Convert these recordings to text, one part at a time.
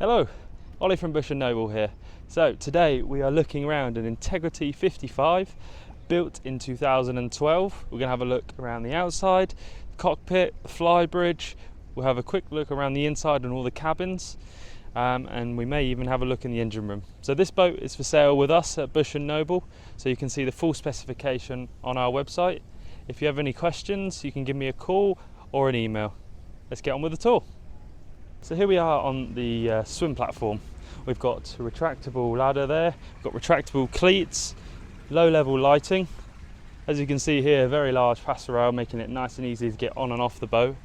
Hello, Ollie from Bush & Noble here. So today we are looking around an Integrity 55 built in 2012. We're going to have a look around the outside, the cockpit, the Flybridge. We'll have a quick look around the inside and all the cabins, and we may even have a look in the engine room. So this boat is for sale with us at Bush & Noble, so you can see the full specification on our website. If you have any questions, you can give me a call or an email. Let's get on with the tour. So here we are on the swim platform. We've got a retractable ladder there, we've got retractable cleats, low level lighting. As you can see here, very large passenger rail, making it nice and easy to get on and off the boat.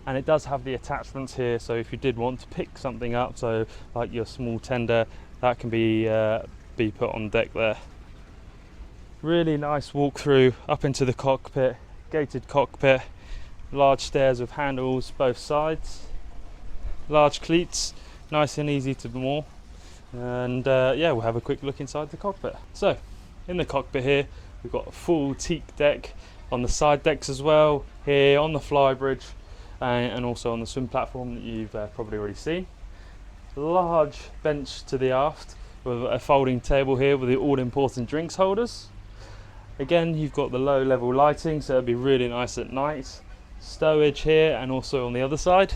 And it does have the attachments here, so if you did want to pick something up, so like your small tender, that can be put on deck there. Really nice walk through up into the cockpit, gated cockpit, large stairs with handles both sides. Large cleats, nice and easy to moor, and yeah, we'll have a quick look inside the cockpit. So in the cockpit here we've got a full teak deck on the side decks as well, here on the Flybridge and also on the swim platform that you've probably already seen. Large bench to the aft with a folding table here with the all important drinks holders. Again, you've got the low level lighting, so it'll be really nice at night. Stowage here and also on the other side.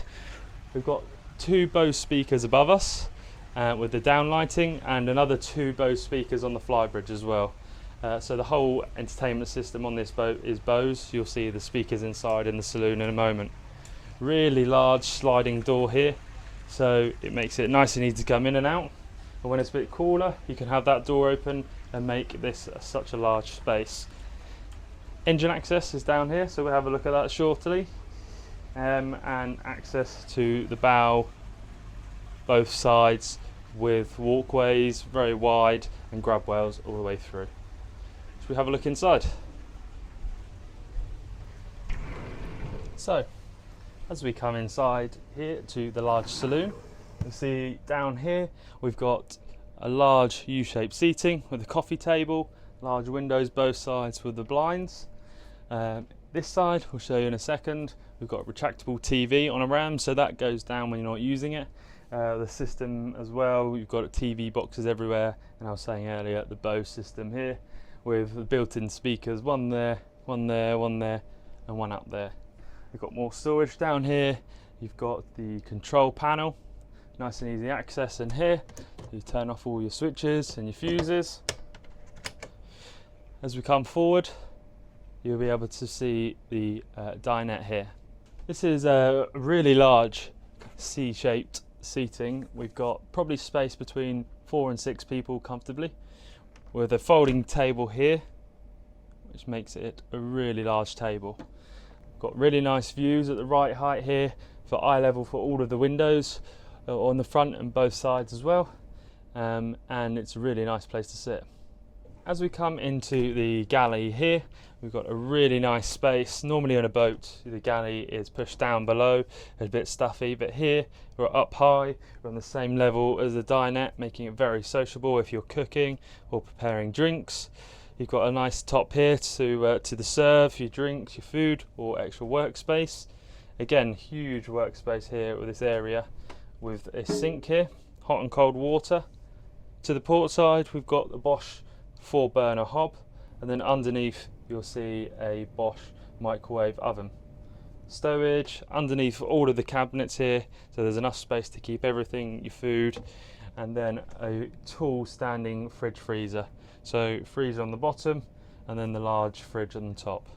We've got two Bose speakers above us with the down lighting, and another two Bose speakers on the Flybridge as well. So the whole entertainment system on this boat is Bose. You'll see the speakers inside in the saloon in a moment. Really large sliding door here, so it makes it nice and easy to come in and out. But when it's a bit cooler, you can have that door open and make this such a large space. Engine access is down here, so we'll have a look at that shortly. And access to the bow, both sides, with walkways very wide and grab rails all the way through. Should we have a look inside? So as we come inside here to the large saloon, you'll see down here we've got a large U-shaped seating with a coffee table, large windows both sides with the blinds. This side we'll show you in a second. We've got a retractable TV on a ram, so that goes down when you're not using it. The system as well, we've got TV boxes everywhere, and I was saying earlier the Bose system here with built-in speakers, one there, one there, one there, and one up there. We've got more storage down here. You've got the control panel, nice and easy access in here. You turn off all your switches and your fuses. As we come forward, you'll be able to see the dinette here. This is a really large C-shaped seating. We've got probably space between 4 and 6 people comfortably, with a folding table here, which makes it a really large table. Got really nice views at the right height here for eye level for all of the windows on the front and both sides as well, and it's a really nice place to sit. As we come into the galley here, we've got a really nice space. Normally on a boat, the galley is pushed down below, a bit stuffy, but here we're up high, we're on the same level as the dinette, making it very sociable if you're cooking or preparing drinks. You've got a nice top here to the serve your drinks, your food, or extra workspace. Again, huge workspace here with this area, with a sink here, hot and cold water. To the port side, we've got the Bosch 4-burner hob, and then underneath you'll see a Bosch microwave oven. Stowage underneath all of the cabinets here, so there's enough space to keep everything, your food, and then a tall standing fridge freezer. So freezer on the bottom and then the large fridge on the top.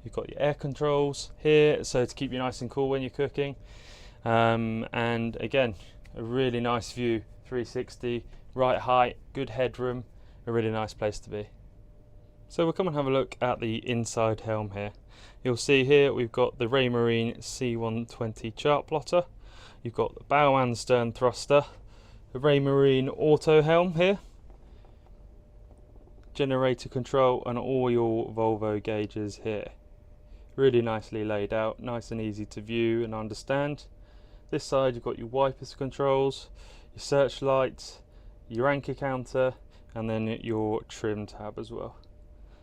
You've got your air controls here, so to keep you nice and cool when you're cooking, and again a really nice view, 360, right height, good headroom, a really nice place to be. So we'll come and have a look at the inside helm here. You'll see here we've got the Raymarine C120 chart plotter. You've got the bow and stern thruster, the Raymarine auto helm here, generator control, and all your Volvo gauges here. Really nicely laid out, nice and easy to view and understand. This side you've got your wipers controls, your searchlights, your anchor counter, and then your trim tab as well.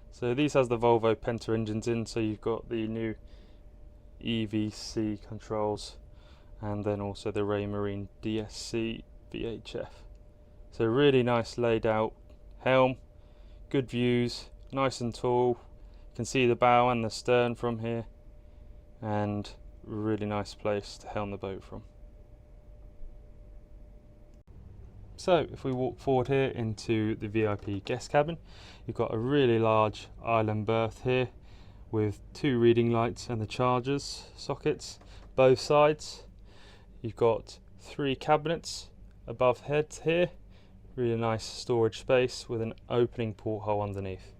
So these has the Volvo Penta engines in, so you've got the new EVC controls and then also the Raymarine DSC VHF. So really nice laid out helm, good views, nice and tall. You can see the bow and the stern from here, and really nice place to helm the boat from. So if we walk forward here into the VIP guest cabin, you've got a really large island berth here with 2 reading lights and the chargers sockets both sides. You've got 3 cabinets above heads here, really nice storage space with an opening porthole underneath.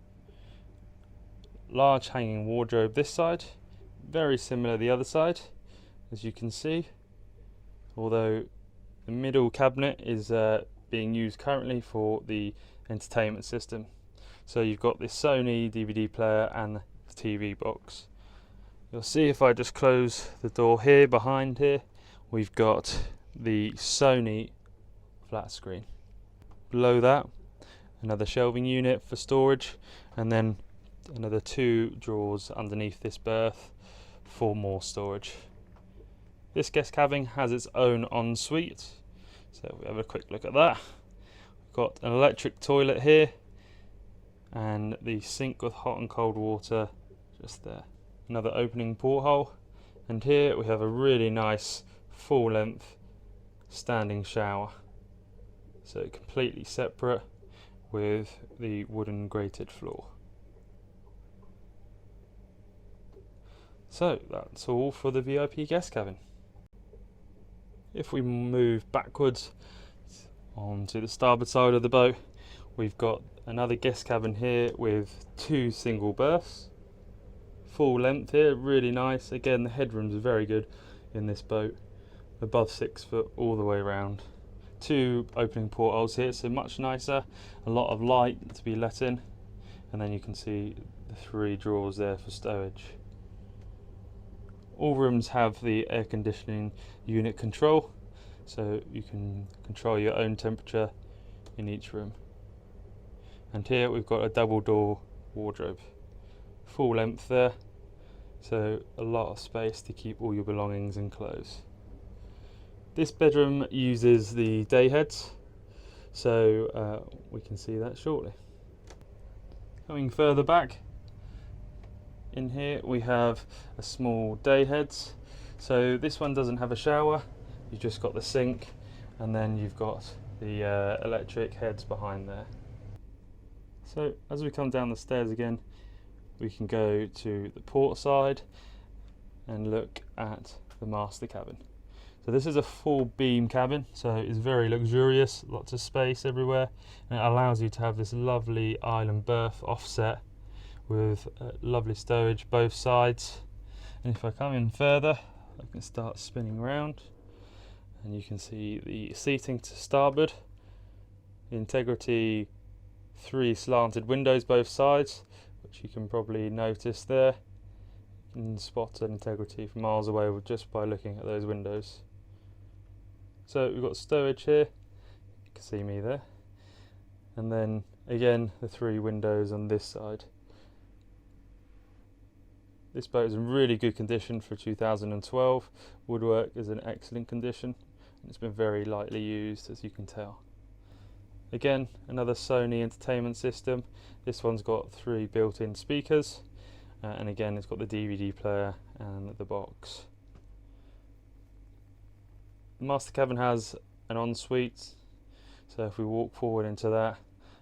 Large hanging wardrobe this side, very similar the other side as you can see, although the middle cabinet is being used currently for the entertainment system. So you've got this Sony DVD player and the TV box. You'll see if I just close the door here behind here, we've got the Sony flat screen. Below that, another shelving unit for storage, and then another 2 drawers underneath this berth for more storage. This guest cabin has its own ensuite, so we have a quick look at that. We've got an electric toilet here and the sink with hot and cold water just there. Another opening porthole, and here we have a really nice full length standing shower, so completely separate with the wooden grated floor. So that's all for the VIP guest cabin. If we move backwards onto the starboard side of the boat, we've got another guest cabin here with 2 single berths, full length here, really nice. Again, the headroom's very good in this boat, above 6 foot all the way around. 2 opening portholes here, so much nicer, a lot of light to be let in, and then you can see the 3 drawers there for stowage. All rooms have the air conditioning unit control, so you can control your own temperature in each room. And here we've got a double door wardrobe, full length there, so a lot of space to keep all your belongings and clothes. This bedroom uses the day heads, so we can see that shortly. Coming further back, in here we have a small day heads. So this one doesn't have a shower, you've just got the sink, and then you've got the electric heads behind there. So as we come down the stairs again, we can go to the port side and look at the master cabin. So this is a full beam cabin, so it's very luxurious, lots of space everywhere, and it allows you to have this lovely island berth offset with lovely stowage both sides. And if I come in further, I can start spinning around and you can see the seating to starboard, Integrity 3 slanted windows both sides, which you can probably notice there. You can spot an Integrity from miles away just by looking at those windows. So we've got stowage here, you can see me there, and then again the 3 windows on this side. This boat is in really good condition for 2012. Woodwork is in excellent condition, and it's been very lightly used, as you can tell. Again, another Sony entertainment system. This one's got 3 built-in speakers, and again it's got the DVD player and the box. The master cabin has an ensuite, so if we walk forward into that,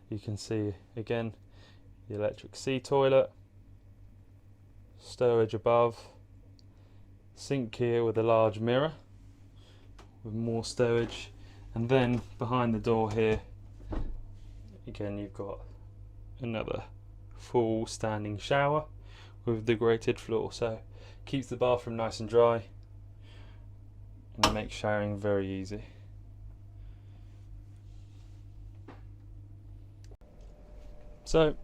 you can see again the electric sea toilet, stowage above, sink here with a large mirror with more stowage, and then behind the door here again you've got another full standing shower with the grated floor, so keeps the bathroom nice and dry and makes showering very easy. So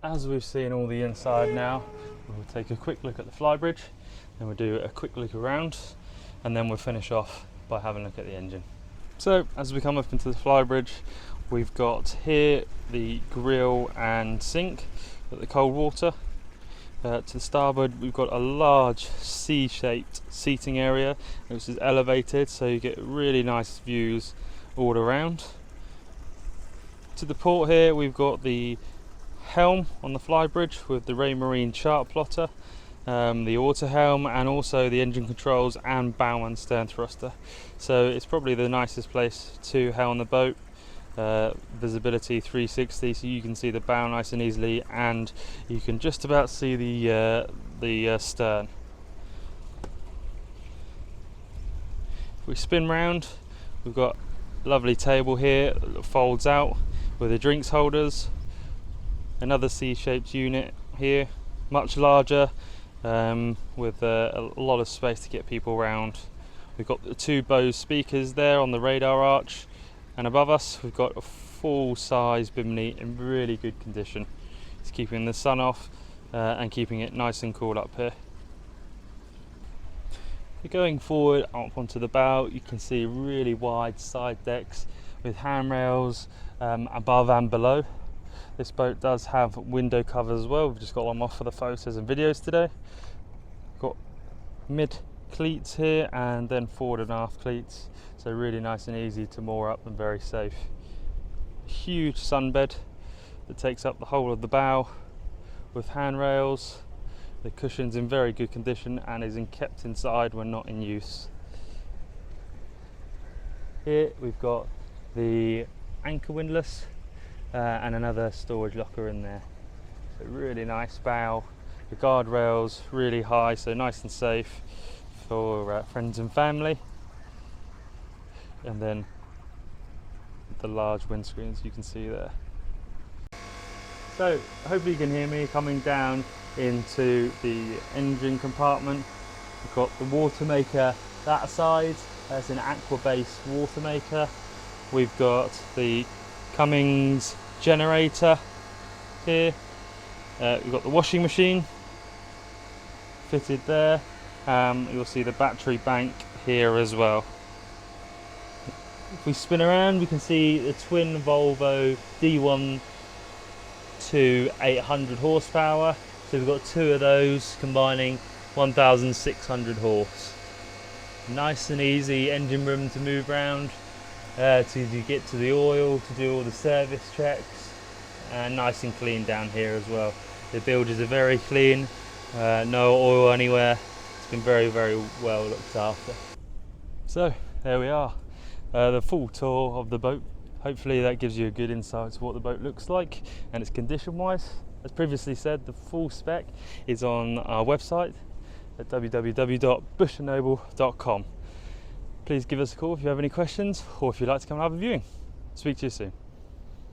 as we've seen all the inside now, we'll take a quick look at the Flybridge, and we'll do a quick look around, and then we'll finish off by having a look at the engine. So as we come up into the Flybridge, we've got here the grill and sink at the cold water. To the starboard we've got a large C-shaped seating area which is elevated, so you get really nice views all around. To the port here we've got the helm on the Flybridge with the Raymarine chart plotter, the auto helm, and also the engine controls and bow and stern thruster. So it's probably the nicest place to helm the boat. Visibility 360, so you can see the bow nice and easily, and you can just about see the stern. If we spin round, we've got a lovely table here that folds out with the drinks holders. Another C-shaped unit here, much larger, with a lot of space to get people around. We've got the two Bose speakers there on the radar arch, and above us we've got a full-size bimini in really good condition. It's keeping the sun off and keeping it nice and cool up here. Going forward up onto the bow, you can see really wide side decks with handrails above and below. This boat does have window covers as well. We've just got them off for the photos and videos today. Got mid cleats here and then forward and aft cleats, so really nice and easy to moor up and very safe. Huge sunbed that takes up the whole of the bow with handrails. The cushion's in very good condition and is kept inside when not in use. Here we've got the anchor windlass and another storage locker in there. So really nice bow. The guardrails really high, so nice and safe for friends and family. And then the large windscreens you can see there. So hopefully you can hear me coming down into the engine compartment. We've got the water maker that side. That's an aqua base water maker. We've got the Cummins generator here. We've got the washing machine fitted there. You'll see the battery bank here as well. If we spin around, we can see the twin Volvo D1 to 800 horsepower. So we've got two of those combining 1,600 horse. Nice and easy engine room to move around, to get to the oil, to do all the service checks, and nice and clean down here as well. The bilges are very clean, no oil anywhere. It's been very, very well looked after. So there we are, the full tour of the boat. Hopefully that gives you a good insight to what the boat looks like and its condition wise. As previously said, the full spec is on our website at www.bushandnoble.com. Please give us a call if you have any questions or if you'd like to come and have a viewing. Speak to you soon.